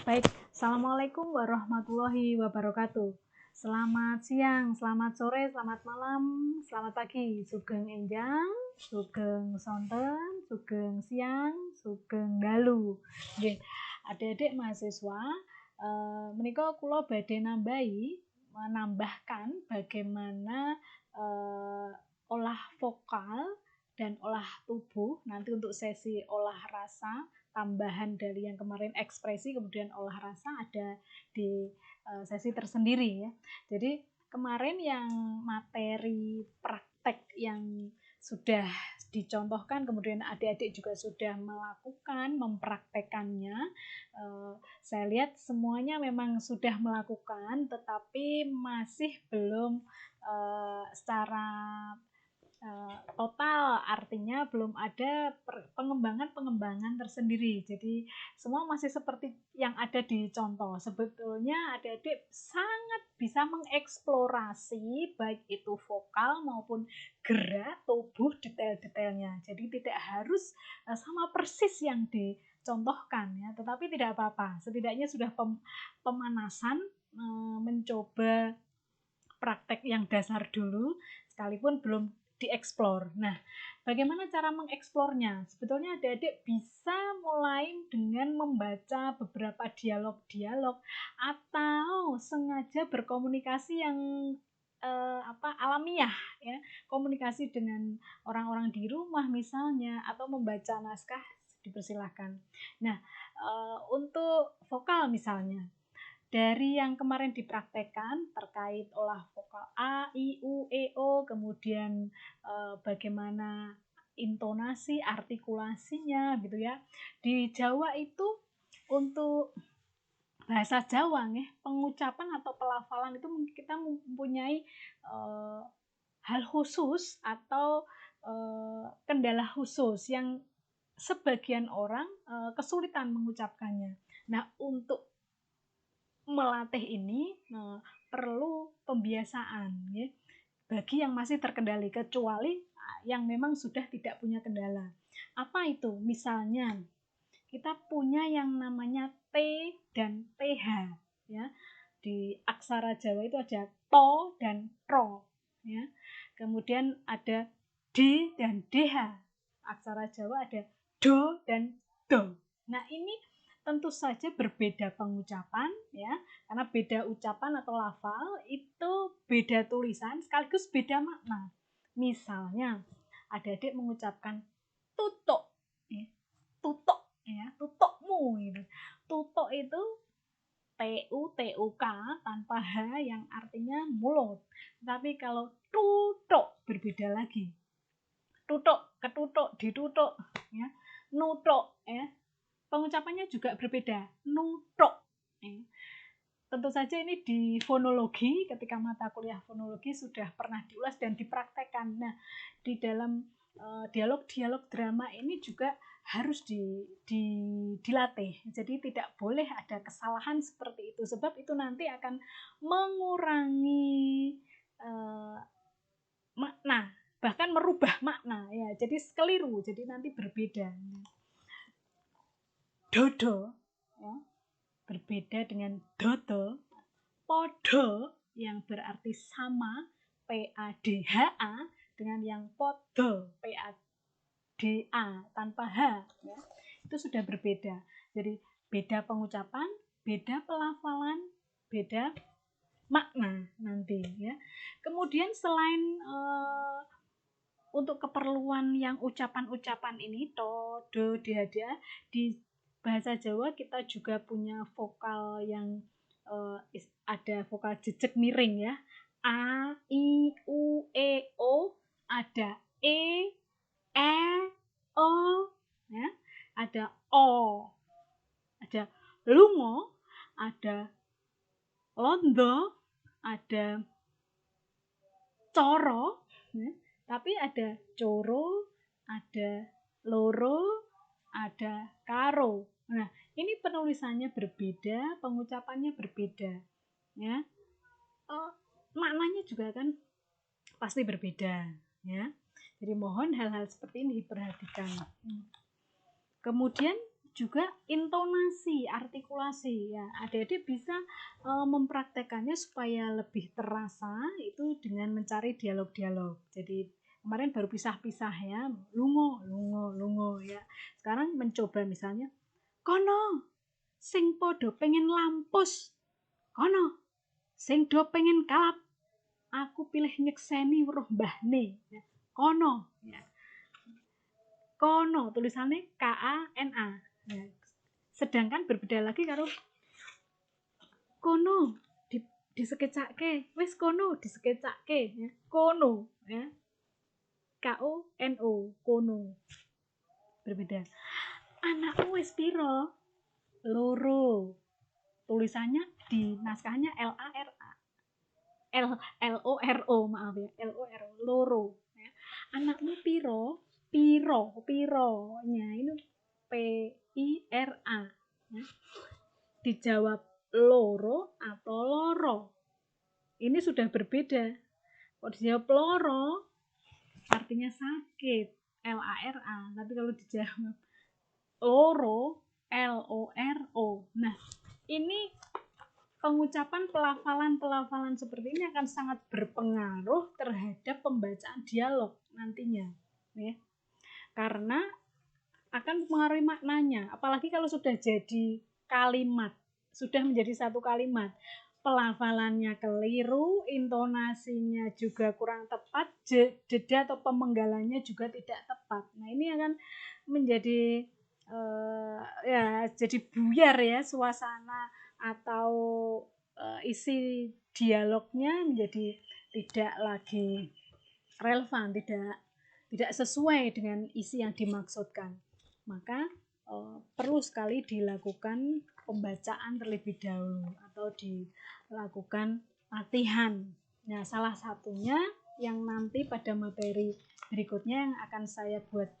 Baik, Assalamualaikum warahmatullahi wabarakatuh. Selamat siang, selamat sore, selamat malam, selamat pagi. Sugeng enjang, sugeng sonten, sugeng siang, sugeng dalu. Nggih, adik-adik mahasiswa, menika kula badhe menambahkan bagaimana olah vokal dan olah tubuh nanti untuk sesi olah rasa, tambahan dari yang kemarin ekspresi kemudian olah rasa ada di sesi tersendiri ya. Jadi kemarin yang materi praktek yang sudah dicontohkan kemudian adik-adik juga sudah melakukan mempraktekannya, saya lihat semuanya memang sudah melakukan tetapi masih belum secara total, artinya belum ada pengembangan tersendiri. Jadi semua masih seperti yang ada di contoh. Sebetulnya adik-adik sangat bisa mengeksplorasi baik itu vokal maupun gerak tubuh detail-detailnya. Jadi tidak harus sama persis yang dicontohkan ya, tetapi tidak apa-apa. Setidaknya sudah pemanasan, mencoba praktek yang dasar dulu sekalipun belum dieksplor. Nah, bagaimana cara mengeksplornya? Sebetulnya adik-adik bisa mulai dengan membaca beberapa dialog-dialog atau sengaja berkomunikasi yang alamiah ya, komunikasi dengan orang-orang di rumah misalnya atau membaca naskah dipersilahkan. Nah, untuk vokal misalnya dari yang kemarin dipraktekkan terkait olah vokal A, I, U, E, O, kemudian bagaimana intonasi, artikulasinya gitu ya. Di Jawa itu untuk bahasa Jawa nih, pengucapan atau pelafalan itu kita mempunyai hal khusus atau kendala khusus yang sebagian orang kesulitan mengucapkannya. Nah, untuk melatih ini perlu pembiasaan ya, bagi yang masih terkendali, kecuali yang memang sudah tidak punya kendala. Apa itu? Misalnya kita punya yang namanya T dan TH ya. Di aksara Jawa itu ada to dan ro ya. Kemudian ada D dan DH. Aksara Jawa ada do dan do. Nah, ini tentu saja berbeda pengucapan ya, karena beda ucapan atau lafal itu beda tulisan sekaligus beda makna. Misalnya adik-adik mengucapkan tutuk ya, tutuk ya, tutukmu gitu. Tutuk itu TUK tanpa H yang artinya mulut. Tapi kalau tutuk berbeda lagi. Tutuk, ketutuk, ditutuk ya. Nutuk ya. Pengucapannya juga berbeda, nutuk. Tentu saja ini di fonologi, ketika mata kuliah fonologi sudah pernah diulas dan dipraktekkan. Nah, di dalam dialog-dialog drama ini juga harus dilatih. Jadi tidak boleh ada kesalahan seperti itu, sebab itu nanti akan mengurangi makna, bahkan merubah makna ya. Jadi keliru, jadi nanti berbeda. Dodo ya, berbeda dengan dodo. Podo yang berarti sama, PADHA, dengan yang podo, PADA tanpa H ya, itu sudah berbeda. Jadi beda pengucapan, beda pelafalan, beda makna nanti ya. Kemudian selain untuk keperluan yang ucapan-ucapan ini to, do, dia, di bahasa Jawa kita juga punya vokal yang ada vokal jejak miring ya. A, I, U, E, O, ada E, O ya, ada O, ada lungo, ada londo, ada coro ya. Tapi ada coro, ada loro, ada karo. Nah, ini penulisannya berbeda, pengucapannya berbeda, ya. Maknanya juga kan pasti berbeda, ya. Jadi mohon hal-hal seperti ini diperhatikan. Kemudian juga intonasi, artikulasi ya. Adik-adik bisa mempraktekannya supaya lebih terasa itu dengan mencari dialog-dialog. Jadi kemarin baru pisah-pisah ya, lungo, lungo, lungo ya. Sekarang mencoba misalnya, kono sing podo pengen lampus, kono sing do pengen kalap, aku pilih nyekseni weruh mbahne ya. Kono ya. Kono tulisannya KANA ya. Sedangkan berbeda lagi karo kono disekecake, wis kono disekecake ya. Kono ya. KONO, kono. Berbeda. Anakku wis piro? Loro. Tulisannya di naskahnya LARA. LORO, maaf ya. LORO, loro ya. Anakmu piro? Pironya ini PIRA ya. Dijawab loro atau loro. Ini sudah berbeda. Kalau dijawab loro artinya sakit, LARA. Tapi kalau dijawab loro, LORO. Nah, ini pengucapan pelafalan seperti ini akan sangat berpengaruh terhadap pembacaan dialog nantinya ya. Karena akan mempengaruhi maknanya, apalagi kalau sudah jadi kalimat, sudah menjadi satu kalimat, pelafalannya keliru, intonasinya juga kurang tepat, jeda atau pemenggalannya juga tidak tepat. Nah, ini akan menjadi ya jadi buyar ya suasana atau isi dialognya menjadi tidak lagi relevan, tidak sesuai dengan isi yang dimaksudkan. Maka perlu sekali dilakukan pembacaan terlebih dahulu atau dilakukan latihan. Nah, salah satunya yang nanti pada materi berikutnya yang akan saya buat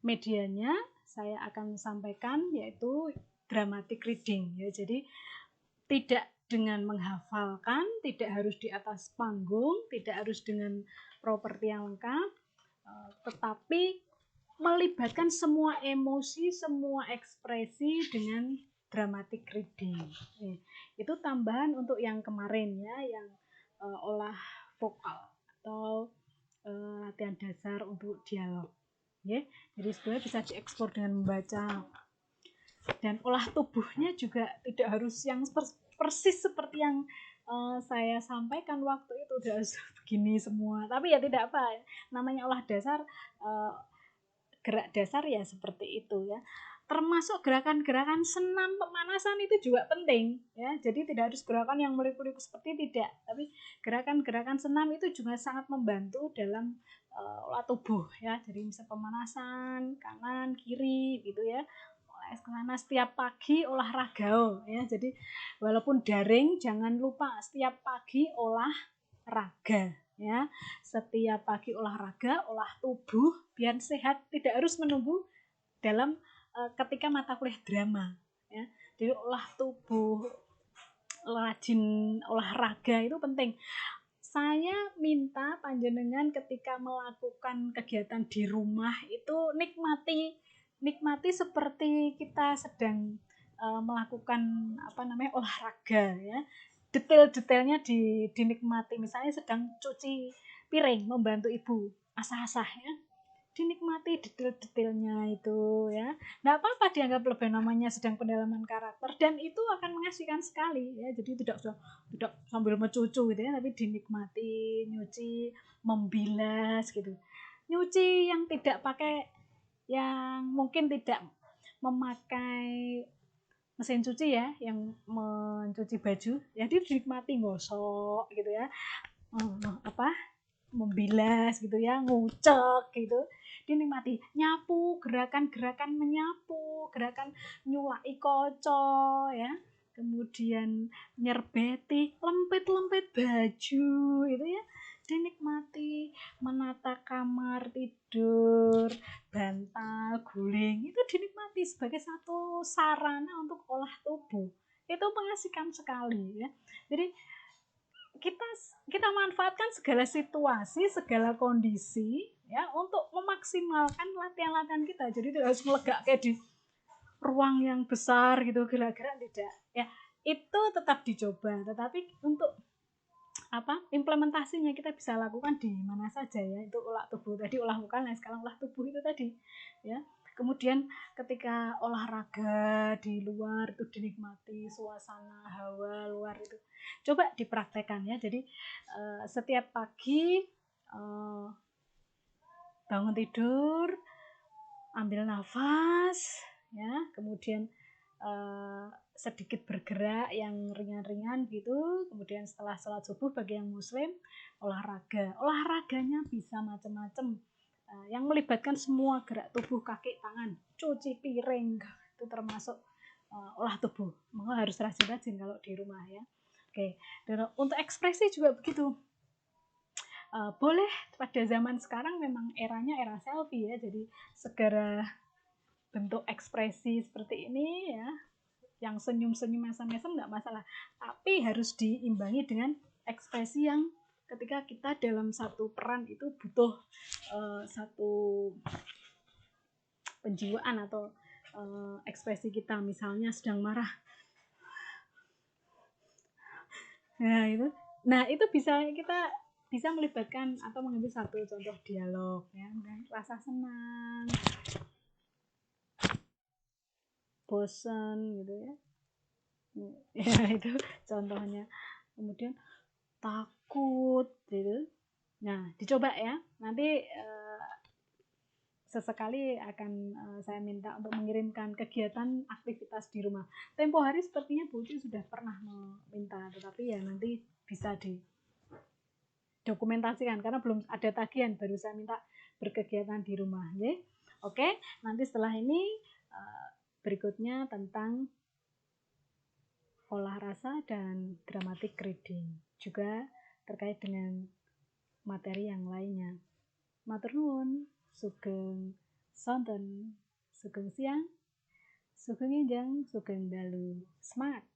medianya, saya akan sampaikan yaitu dramatic reading ya. Jadi tidak dengan menghafalkan, tidak harus di atas panggung, tidak harus dengan properti yang lengkap, tetapi melibatkan semua emosi, semua ekspresi dengan dramatic reading. Itu tambahan untuk yang kemarin ya, yang olah vokal atau latihan dasar untuk dialog. Ya, jadi sebenarnya bisa diekspor dengan membaca. Dan olah tubuhnya juga tidak harus yang persis seperti yang saya sampaikan waktu itu, udah begini semua. Tapi ya tidak apa, namanya olah dasar, gerak dasar ya seperti itu ya. Termasuk gerakan-gerakan senam pemanasan itu juga penting ya. Jadi tidak harus gerakan yang meliku-liku seperti tidak, tapi gerakan-gerakan senam itu juga sangat membantu dalam olah tubuh ya. Jadi bisa pemanasan kanan kiri gitu ya. Karena setiap pagi olahraga ya. Jadi walaupun daring jangan lupa setiap pagi olahraga ya. Setiap pagi olahraga, olah tubuh biar sehat, tidak harus menunggu dalam ketika mata kuliah drama ya. Jadi olah tubuh, rajin olahraga itu penting. Saya minta panjenengan ketika melakukan kegiatan di rumah itu nikmati seperti kita sedang melakukan olahraga ya. Detail-detailnya dinikmati. Misalnya sedang cuci piring, membantu ibu asah-asah ya, dinikmati detail-detailnya itu ya. Nggak apa-apa dianggap lebih, namanya sedang pendalaman karakter, dan itu akan mengasihkan sekali ya. Jadi tidak sambil mencucu gitu ya, tapi dinikmati, nyuci, membilas gitu. Nyuci yang tidak pakai, yang mungkin tidak memakai mesin cuci ya, yang mencuci baju ya, dia dinikmati gosok gitu ya, membilas gitu ya, ngucek gitu, dinikmati. Nyapu, gerakan-gerakan menyapu, gerakan nyulai kaca ya, kemudian nyerbeti, lempit-lempit baju gitu ya, dinikmati. Menata kamar tidur, bantal, guling, itu dinikmati sebagai satu sarana untuk olah tubuh. Itu mengasihkan sekali ya. Jadi kita kita manfaatkan segala situasi, segala kondisi ya untuk memaksimalkan latihan-latihan kita. Jadi tidak harus melegak kayak di ruang yang besar gitu, gerak-gerak tidak. Ya, itu tetap dicoba, tetapi untuk implementasinya kita bisa lakukan di mana saja ya. Itu olah tubuh tadi, olah muka, nah sekarang olah tubuh itu tadi ya. Kemudian ketika olahraga di luar itu dinikmati suasana hawa luar itu coba dipraktekkan ya. Jadi setiap pagi bangun tidur, ambil nafas ya, kemudian sedikit bergerak yang ringan-ringan gitu. Kemudian setelah sholat subuh bagi yang muslim olahraganya bisa macam-macam yang melibatkan semua gerak tubuh, kaki, tangan, cuci piring itu termasuk olah tubuh. Maka harus rajin-rajin kalau di rumah ya. Oke, dan untuk ekspresi juga begitu. Boleh pada zaman sekarang memang eranya era selfie ya, jadi segala bentuk ekspresi seperti ini ya, yang senyum-senyum mesem-mesem nggak masalah, tapi harus diimbangi dengan ekspresi yang ketika kita dalam satu peran itu butuh satu penjiwaan atau ekspresi kita, misalnya sedang marah, nah itu bisa kita bisa melibatkan atau mengambil satu contoh dialog ya, rasa senang, bosan gitu ya, ya itu contohnya. Kemudian takut gitu. Nah dicoba ya, nanti sesekali akan saya minta untuk mengirimkan kegiatan aktivitas di rumah. Tempo hari sepertinya Bu Uci sudah pernah meminta, tetapi ya nanti bisa didokumentasikan karena belum ada tagihan, baru saya minta berkegiatan di rumah ya. Oke, nanti setelah ini berikutnya tentang olah rasa dan dramatic reading, juga terkait dengan materi yang lainnya. Matur nuwun, sugeng sonten, sugeng siang, sugeng enjang, sugeng dalu. Semangat!